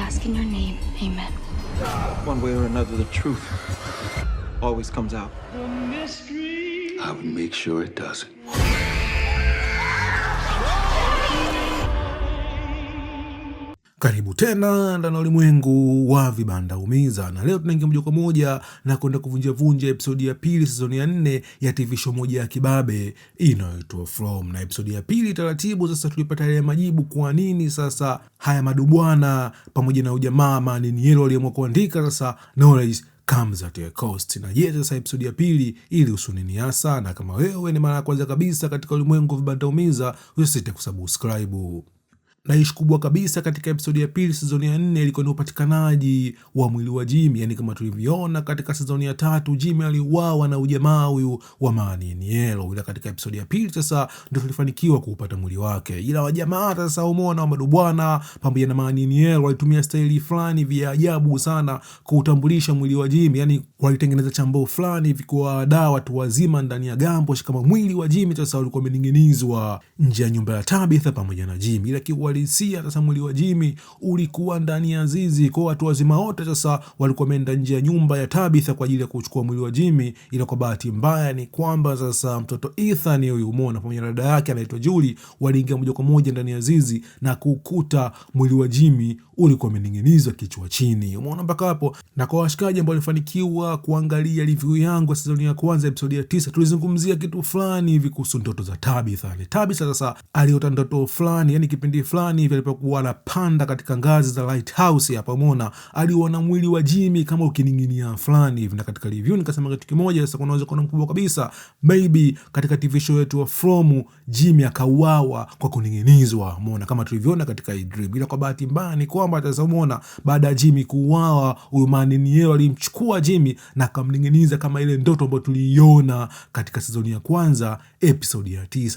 ask in your name. Amen. One way or another, the truth always comes out. I would make sure it doesn't. Karibu tena ndani ya ulimwengu wa vibanda umiza, na leo tunaingia moja kwa moja na kwenda kuvunja episodi ya pili season ya 4 ya TV show moja ya kibabe inayoitwa From. Na episodi ya pili taratibu sasa tulipata ile majibu kwa nini sasa haya madubwana pamoja na ujamaa manini yelo aliamua kuandika sasa knowledge comes at a cost. Na je, sasa episodi ya pili ili usunini hasa, na kama wewe ni mara ya kwanza kabisa katika ulimwengu wa vibanda umiza, usisite kusubscribe. Na ishi kubwa kabisa katika episodi ya pili season ya 4 ilikuwa ni upatikanaji wa mwili wa Jimmy. Yani kama tulivyoona katika season ya 3 Jimmy aliuawa na ujamaa huyu wa manini yelo, ila katika episodi ya pili sasa ndio tulifanikiwa kuupata mwili wake. Ila wajamaa sasa umeona wa madubwana pamoja na manini yelo walitumia staili fulani vya ajabu sana kuutambulisha mwili wa Jimmy. Yani walitengeneza chambo fulani vikuwa dawa watu wazima ndani ya gambo kama mwili wa Jimmy sasa ulikuwa umening'inizwa nje ya nyumba ya Tabitha pamoja na Jimmy. Ila kiuhalisia sasa mwili wa Jimmy ulikuwa ndani ya zizi, kwa watu wazima wote sasa walikuwa wameenda nje ya nyumba ya Tabitha kwa ajili ya kuchukua mwili wa Jimmy. Ila kwa bahati mbaya ni kwamba sasa mtoto Ethan huyu umeona pamoja na dada yake anaitwa Julie waliingia moja kwa moja ndani ya zizi na kukuta mwili wa Jimmy ulikuwa umening'inizwa kichwa chini. Umeona mpaka hapo. Na kwa washikaji ambao walifanikiwa kuangalia review yangu ya season ya kwanza episode ya 9, tulizungumzia kitu fulani hivi kuhusu ndoto za Tabitha. Tabitha sasa aliota ndoto fulani, yani kipindi fulani hivi alipokuwa anapanda katika ngazi za lighthouse hapa, umeona aliona mwili wa Jimmy kama ukining'inia fulani hivi. Na katika review nikasema kitu kimoja, sasa kunaweza kuwa mkubwa kabisa maybe katika TV show yetu wa From Jimmy akauawa kwa kuning'inizwa, umeona kama tulivyoona katika Dream. Ila kwa bahati mbaya ni kwamba sasa umeona baada ya Jimmy kuuawa huyu manini yeye alimchukua Jimmy na akamning'iniza kama ile ndoto ambayo tuliiona katika season ya kwanza episode ya 9.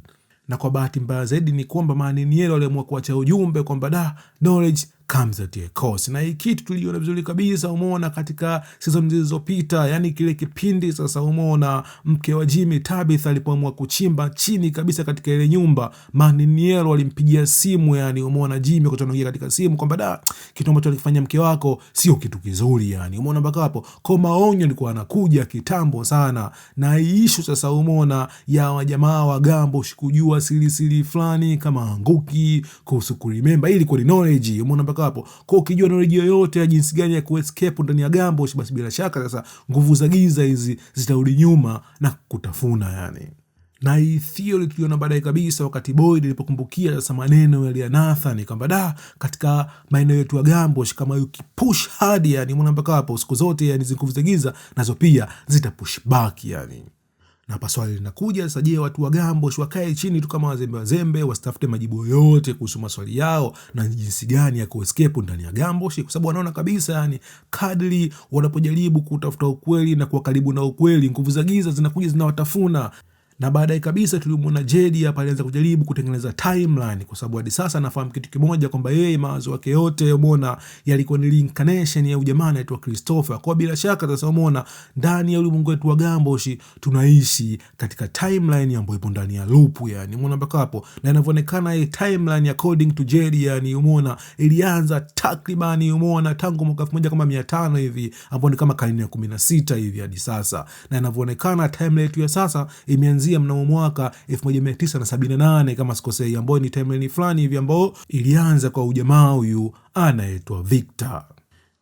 Na kwa bahati mbaya zaidi ni kwamba manini yeye aliamua kuacha ujumbe kwamba knowledge comes at a cost. Na hii kitu tuliona vizuri kabisa umeona katika season zilizopita, yani kile kipindi sasa umeona mke wa Jimmy Tabitha alipoamua kuchimba chini kabisa katika ile nyumba, manini yeye alimpigia simu, yani umeona Jimmy kutonaongea katika simu kwamba kitu ambacho alikifanya mke wako sio kitu kizuri, yani umeona mpaka hapo kwa maonyo alikuwa anakuja kitambo sana. Na issue sasa umeona ya wajamaa wa gambo shikujua siri fulani kama anguki kuhusu kuremember ili kwa knowledge, umeona mpaka hapo. Kwa ukijua knowledge yoyote ya jinsi gani ya kuescape ndani ya gambo, basi bila shaka sasa nguvu za giza hizi zitarudi nyuma na kutafuna yani. Na hii theory tuliona baadaye kabisa wakati Boyd alipokumbukia sasa maneno ya Nathan kwamba katika maeneo yetu ya gambo kama ukipush hard, yani umeona mpaka hapo siku zote yani nguvu za giza nazo pia zitapush back yani. Na hapa swali linakuja sasa, je, watu wa gambo wakae chini tu kama wazembe wasitafute majibu yote kuhusu maswali yao na jinsi gani ya kuescape ndani ya gambo? Kwa sababu wanaona kabisa yani kadri wanapojaribu kutafuta ukweli na kuwa karibu na ukweli, nguvu za giza zinakuja zinawatafuna. Na baadaye kabisa tulimuona Jedi hapa alianza kujaribu kutengeneza timeline, kwa sababu hadi sasa nafahamu kitu kimoja kwamba yeye mawazo yake yote umeona yalikuwa ni reincarnation ya ujamaa anaitwa Christopher. Kwa bila shaka sasa umeona ndani ya ulimwengu wetu wa gambo tunaishi katika timeline ambayo ipo ndani ya loop, yani umeona mpaka hapo. Na inavyoonekana hii timeline according to Jedi yani umeona ilianza takribani umeona tangu mwaka 1500 hivi ambapo ni kama karne ya 16 hivi hadi sasa. Na inavyoonekana timeline yetu ya sasa imeanza mnamo mwaka 1978 kama sikosei, ambayo ni timeline fulani hivi ambayo ilianza kwa ujamaa huyu anaitwa Victor.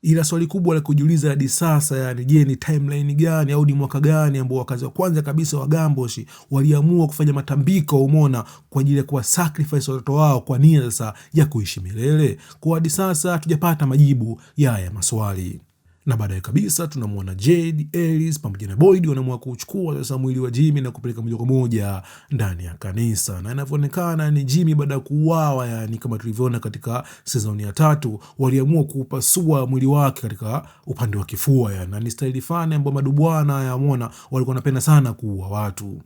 Ila swali kubwa la kujiuliza hadi sasa yani, je, ni timeline gani au ni mwaka gani ambao wakazi wa kwanza kabisa wa gambo waliamua kufanya matambiko umeona kwa ajili ya kuwa sacrifice watoto wao kwa nia sasa ya kuishi milele? Kwa hadi sasa hatujapata majibu ya haya maswali. Na baadaye kabisa tunamuona Jade, Ellis pamoja na Boyd wanaamua kuchukua sasa mwili wa Jimmy na kupeleka moja kwa moja ndani ya kanisa. Na inavyoonekana ni Jimmy baada ya kuuawa yani kama tulivyoona katika season ya 3 waliamua kupasua mwili wake katika upande wa kifua yani. Na ni style fani ambayo madubwana yamuona walikuwa wanapenda sana kuua watu.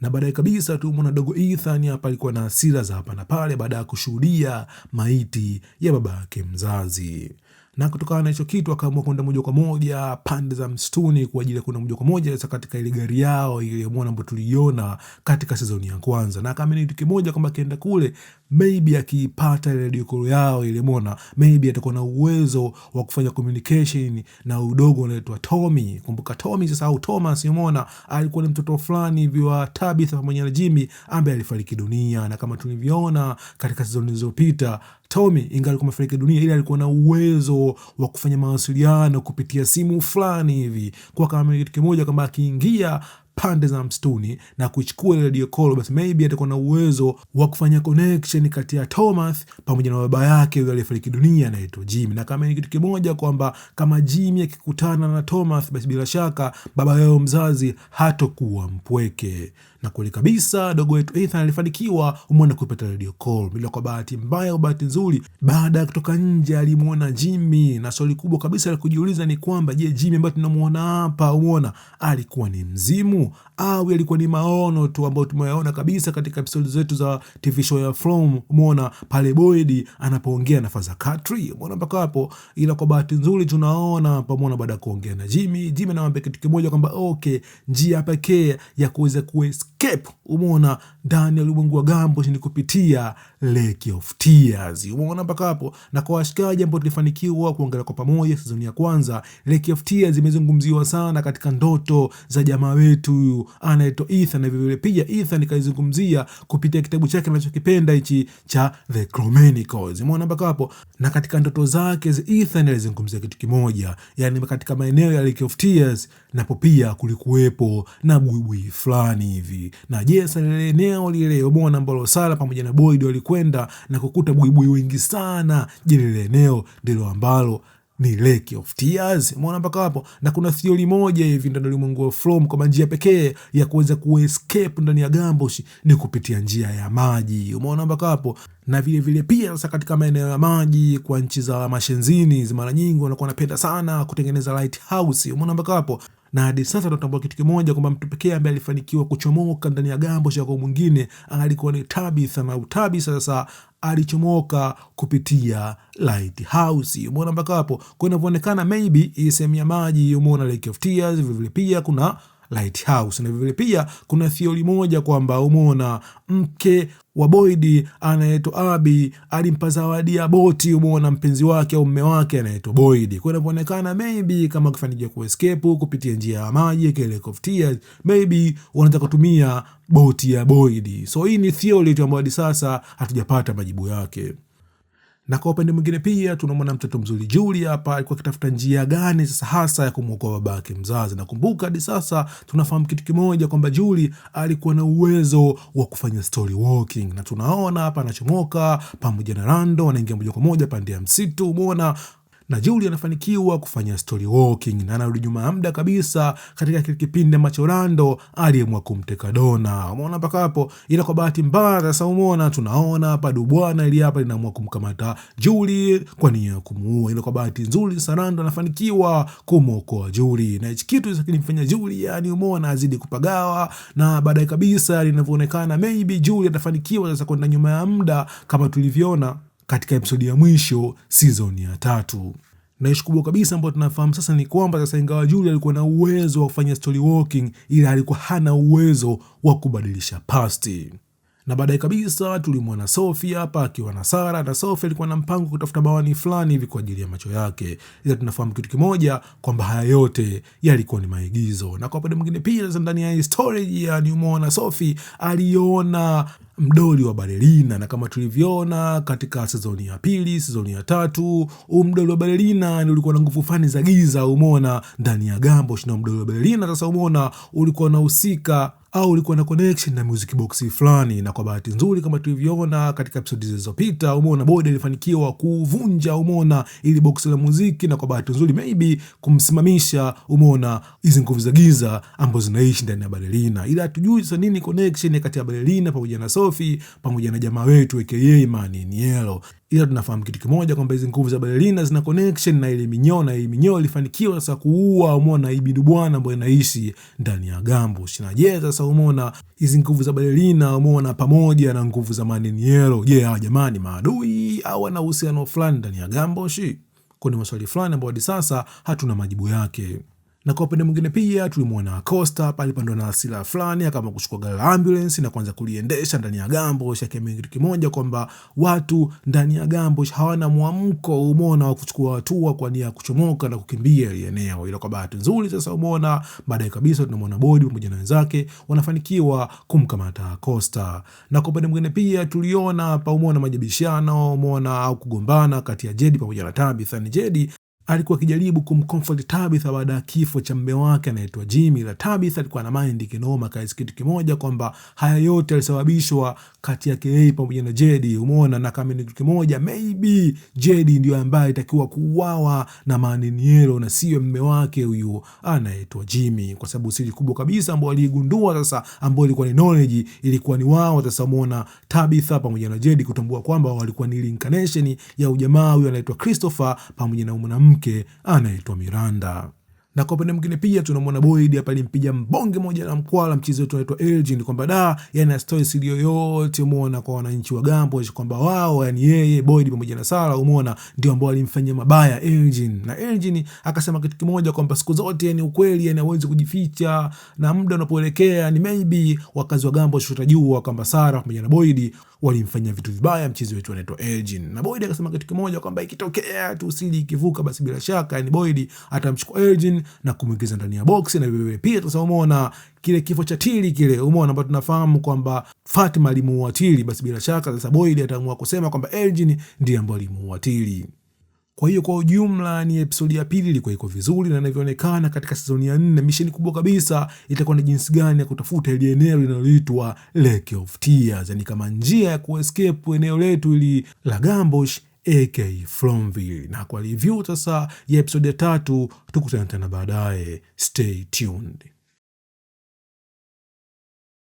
Na baadaye kabisa tumeona dogo Ethan hapa alikuwa na hasira za hapa na pale baada ya kushuhudia maiti ya baba yake mzazi. Na kutokana na hicho kitu akaamua kwenda moja kwa moja pande za msituni kwa ajili ya kwenda moja kwa moja sasa katika ile gari yao ile muona ambayo tuliona katika season ya kwanza. Na akaamini kitu kimoja kwamba akienda kule maybe akipata ile radio call yao ile muona maybe atakuwa na uwezo wa kufanya communication na udogo anaitwa Tommy. Kumbuka Tommy sasa au Thomas umeona alikuwa ni mtoto fulani hivi wa Tabitha pamoja na Jimmy ambaye alifariki dunia, na kama tulivyoona katika season zilizopita Tommy ingawa alikuwa amefariki dunia ila alikuwa na uwezo wa kufanya mawasiliano kupitia simu fulani hivi. Kwa kama kitu kimoja kwamba akiingia pande za msituni na kuchukua ile radio call basi maybe atakuwa na uwezo wa kufanya connection kati ya Thomas pamoja na baba yake yule aliyefariki dunia anaitwa Jimmy. Na kama ni kitu kimoja kwamba kama Jimmy akikutana na Thomas basi bila shaka baba yao mzazi hatakuwa mpweke. Na kweli kabisa dogo wetu Ethan alifanikiwa umeona kupata radio call. Bila kwa bahati mbaya au bahati nzuri, baada ya kutoka nje alimuona Jimmy, na swali kubwa kabisa la kujiuliza ni kwamba je, Jimmy ambaye tunamuona hapa umeona alikuwa ni mzimu au alikuwa ni maono tu ambayo tumeyaona kabisa katika episode zetu za TV show ya From umeona pale Boyd anapoongea na Faza Katri umeona mpaka hapo. Ila kwa bahati nzuri tunaona pamoja baada ya kuongea na Jimmy anamwambia kitu kimoja kwamba okay, njia pekee ya kuweza escape umeona ndani ya ulimwengu wa Gambo ni kupitia Lake of Tears umeona mpaka hapo. Na kwa washikaji ambao tulifanikiwa kuongelea kwa pamoja season ya kwanza, Lake of Tears imezungumziwa sana katika ndoto za jamaa wetu huyu anaitwa Ethan, na vile pia Ethan kaizungumzia kupitia kitabu chake anachokipenda hichi cha The Chronicles umeona mpaka hapo. Na katika ndoto zake Ethan alizungumzia kitu kimoja, yani katika maeneo ya Lake of Tears napo pia kulikuwepo na buibui fulani hivi. Na Jessa lile eneo lile umeona ambalo Sara pamoja na Boyd walikwenda na kukuta buibui wengi sana, lile eneo ndilo ambalo ni Lake of Tears umeona mpaka hapo. Na kuna theory moja hivi ndani ya ulimwengu wa From kwamba njia pekee ya kuweza kuescape ndani ya Gambosh ni kupitia njia ya maji umeona mpaka hapo. Na vile vile pia sasa katika maeneo ya maji kwa nchi za mashenzini mara nyingi wanakuwa wanapenda sana kutengeneza lighthouse umeona mpaka hapo. Na hadi sasa tunatambua kitu kimoja kwamba mtu pekee ambaye alifanikiwa kuchomoka ndani ya Gambosh kwa mwingine alikuwa ni Tabitha, na Tabitha sasa alichomoka kupitia lighthouse umeona mpaka hapo. Kwa inavyoonekana maybe hii sehemu ya maji umeona Lake of Tears vile pia kuna lighthouse. Na vile pia kuna theory moja kwamba umeona mke wa Boyd anaitwa Abby alimpa zawadi ya boti umeona mpenzi wake au mume wake anaitwa Boyd. Kwa inavyoonekana maybe kama kufanikiwa kuescape kupitia njia ya maji kwa Lake of Tears maybe wanataka kutumia boti ya Boyd. So hii ni theory tu ambayo hadi sasa hatujapata majibu yake. Na kwa upande mwingine pia tunamwona mtoto mzuri Julie hapa alikuwa akitafuta njia gani sasa hasa ya kumwokoa babake mzazi. Na kumbuka hadi sasa tunafahamu kitu kimoja kwamba Julie alikuwa na uwezo wa kufanya story walking, na tunaona hapa anachomoka pamoja na Rando anaingia moja kwa moja pande ya msitu umeona, na Julie anafanikiwa kufanya story walking na anarudi nyuma ya muda kabisa katika kile kipindi ambacho Rando aliamua kumteka Donna umeona mpaka hapo. Ila kwa bahati mbaya sasa umeona tunaona hapa Dubwana ili hapa linaamua kumkamata Julie kwa nia ya kumuua. Ila kwa bahati nzuri sasa Rando anafanikiwa kumuokoa Julie, na hichi kitu sasa kinifanya Julie yani umeona azidi kupagawa. Na baadaye kabisa linavyoonekana maybe Julie atafanikiwa sasa kwenda nyuma ya muda kama tulivyoona katika episodi ya mwisho season ya 3. Na ishu kubwa kabisa ambayo tunafahamu sasa ni kwamba sasa ingawa Julie alikuwa na uwezo wa kufanya story walking ila alikuwa hana uwezo wa kubadilisha past. Na baadaye kabisa tulimwona Sophie hapa akiwa na Sara, na Sophie alikuwa na mpango kutafuta bawani fulani hivi kwa ajili ya macho yake. Ila tunafahamu kitu kimoja kwamba haya yote yalikuwa ni maigizo. Na kwa upande mwingine pia ndani ya story ya umeona Sophie aliona mdoli wa balerina, na kama tulivyoona katika sezoni ya 2, sezoni ya 3, mdoli wa balerina ulikuwa na nguvu fani za giza umeona ndani ya Gambosh. Na mdoli wa balerina sasa umeona ulikuwa unahusika au ulikuwa na connection na music box fulani. Na kwa bahati nzuri kama tulivyoona katika episode zilizopita umeona Boyd alifanikiwa kuvunja umeona ili box la muziki, na kwa bahati nzuri maybe kumsimamisha umeona hizo nguvu za giza ambazo zinaishi ndani ya balerina. Ila hatujui sasa nini connection kati ya balerina pamoja na Sophie pamoja na jamaa wetu aka Maniel. Ila tunafahamu kitu kimoja kwamba hizo nguvu za balerina zina connection na ile minyoo, na ile minyoo ilifanikiwa sasa kuua umeona Ibidu bwana ambaye anaishi ndani ya Gambosh. Na je, sasa umeona hizo nguvu za balerina umeona pamoja na nguvu za Maniel, je, hawa jamani maadui au wana uhusiano fulani ndani ya Gambosh? Kuna maswali fulani ambayo hadi sasa hatuna majibu yake. Na kwa upande mwingine pia tulimwona Acosta pale pando na hasira fulani kama kuchukua gari la ambulance na kuanza kuliendesha ndani ya Gambosh, akiamini kitu kimoja kwamba watu ndani ya Gambosh hawana mwamko umeona wa kuchukua hatua kwa nia ya kuchomoka na kukimbia ile eneo. Ila kwa bahati nzuri sasa umeona baadaye kabisa tunamwona Bodi pamoja na wenzake wanafanikiwa kumkamata Acosta. Na kwa upande mwingine pia tuliona pa umeona majibishano umeona au kugombana kati ya Jedi pamoja na Tabitha. Ni Jedi alikuwa akijaribu kumcomfort Tabitha baada ya kifo cha mume wake anaitwa Jimmy. La Tabitha alikuwa na mind kinoma kaisi kitu kimoja kwamba haya yote yalisababishwa kati yake yeye pamoja na Jedi. Umeona, na kama ni kitu kimoja maybe Jedi ndio ambaye itakiwa kuuawa na Maniniello na sio mume wake huyu anaitwa Jimmy, kwa sababu siri kubwa kabisa ambao aligundua sasa ambao ilikuwa ni knowledge ilikuwa ni wao sasa. Umeona Tabitha pamoja na Jedi kutambua kwamba walikuwa ni reincarnation ya ujamaa huyu anaitwa Christopher pamoja na mwanamke anaitwa Miranda. Na kwa upande mwingine pia tunamwona Boyd hapa alimpiga mbonge moja na mkwala mchezo wetu anaitwa Elgin kwamba yana story siri yoyote umeona kwa wananchi wa Gambosh kwamba wao yani yeye Boyd pamoja na Sarah umeona ndio ambao alimfanyia mabaya Elgin. Na Elgin akasema kitu kimoja kwamba siku zote yani ukweli yani hauwezi kujificha, na muda unapoelekea ni maybe wakazi wa Gambosh watajua kwamba Sarah pamoja na Boyd walimfanyia vitu vibaya mchezo wetu anaitwa Elgin. Na Boyd akasema kitu kimoja kwamba ikitokea tu siri ikivuka basi bila shaka yani Boyd atamchukua Elgin na kumwingiza ndani ya box. Na vile pia sasa umeona kile kifo cha Tilly kile umeona ambapo tunafahamu kwamba Fatima alimuua Tilly, basi bila shaka sasa Boyd ataamua kusema kwamba Elgin ndiye ambaye alimuua Tilly. Kwa hiyo kwa ujumla ni episodi ya pili ilikuwa iko vizuri, na inavyoonekana katika season ya 4 mission kubwa kabisa itakuwa ni jinsi gani ya kutafuta ile eneo linaloitwa Lake of Tears, yani kama njia ya kuescape eneo letu ili la Gambosh aka Fromville. Na kwa review sasa ya episode ya 3 tukutane tena baadaye. Stay tuned.